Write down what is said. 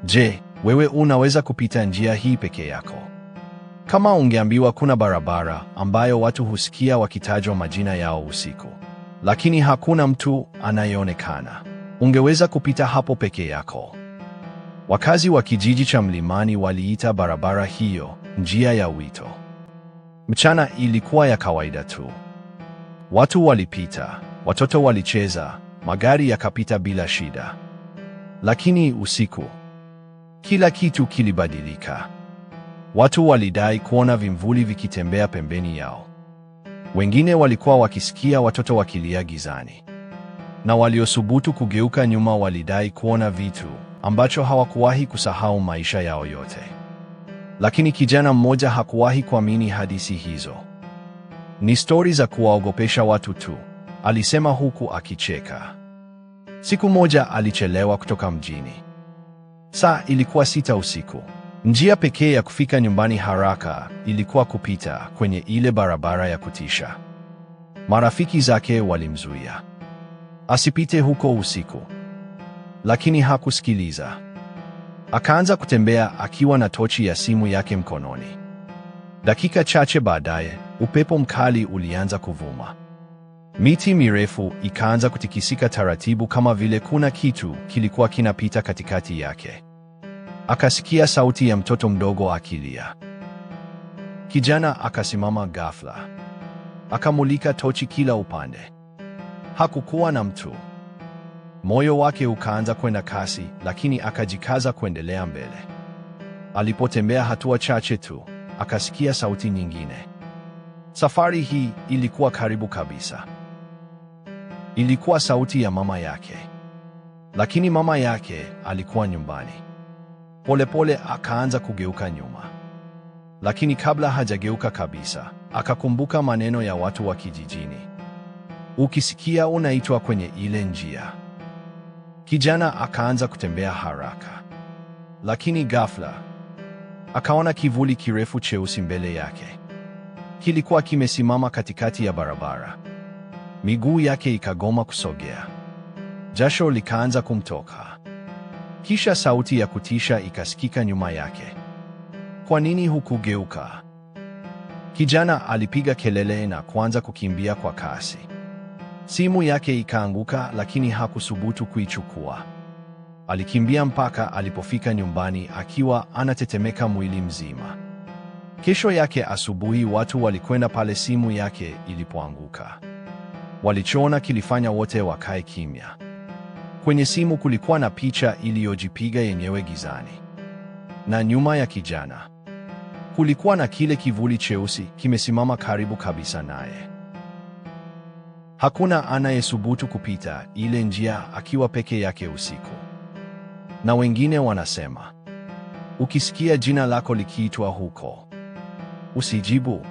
Je, wewe unaweza kupita njia hii peke yako? Kama ungeambiwa kuna barabara ambayo watu husikia wakitajwa majina yao usiku, lakini hakuna mtu anayeonekana, ungeweza kupita hapo peke yako? Wakazi wa kijiji cha Mlimani waliita barabara hiyo njia ya wito. Mchana ilikuwa ya kawaida tu. Watu walipita, watoto walicheza, magari yakapita bila shida. Lakini usiku, kila kitu kilibadilika. Watu walidai kuona vimvuli vikitembea pembeni yao. Wengine walikuwa wakisikia watoto wakilia gizani. Na waliosubutu kugeuka nyuma walidai kuona vitu ambacho hawakuwahi kusahau maisha yao yote. Lakini kijana mmoja hakuwahi kuamini hadithi hizo. Ni stori za kuwaogopesha watu tu, alisema huku akicheka. Siku moja alichelewa kutoka mjini. Saa ilikuwa 6 usiku. Njia pekee ya kufika nyumbani haraka ilikuwa kupita kwenye ile barabara ya kutisha. Marafiki zake walimzuia asipite huko usiku, lakini hakusikiliza. Akaanza kutembea akiwa na tochi ya simu yake mkononi. Dakika chache baadaye, upepo mkali ulianza kuvuma. Miti mirefu ikaanza kutikisika taratibu, kama vile kuna kitu kilikuwa kinapita katikati yake. Akasikia sauti ya mtoto mdogo akilia. Kijana akasimama ghafla. Akamulika tochi kila upande. Hakukuwa na mtu. Moyo wake ukaanza kwenda kasi, lakini akajikaza kuendelea mbele. Alipotembea hatua chache tu, akasikia sauti nyingine. Safari hii ilikuwa karibu kabisa. Ilikuwa sauti ya mama yake. Lakini mama yake alikuwa nyumbani. Polepole akaanza kugeuka nyuma. Lakini kabla hajageuka kabisa, akakumbuka maneno ya watu wa kijijini. Ukisikia unaitwa kwenye ile njia. Kijana akaanza kutembea haraka. Lakini ghafla, akaona kivuli kirefu cheusi mbele yake. Kilikuwa kimesimama katikati ya barabara. Miguu yake ikagoma kusogea. Jasho likaanza kumtoka. Kisha sauti ya kutisha ikasikika nyuma yake. Kwa nini hukugeuka? Kijana alipiga kelele na kuanza kukimbia kwa kasi. Simu yake ikaanguka, lakini hakusubutu kuichukua. Alikimbia mpaka alipofika nyumbani akiwa anatetemeka mwili mzima. Kesho yake asubuhi watu walikwenda pale simu yake ilipoanguka. Walichoona kilifanya wote wakae kimya. Kwenye simu kulikuwa na picha iliyojipiga yenyewe gizani. Na nyuma ya kijana kulikuwa na kile kivuli cheusi kimesimama karibu kabisa naye. Hakuna anayesubutu kupita ile njia akiwa peke yake usiku. Na wengine wanasema, ukisikia jina lako likiitwa huko, usijibu.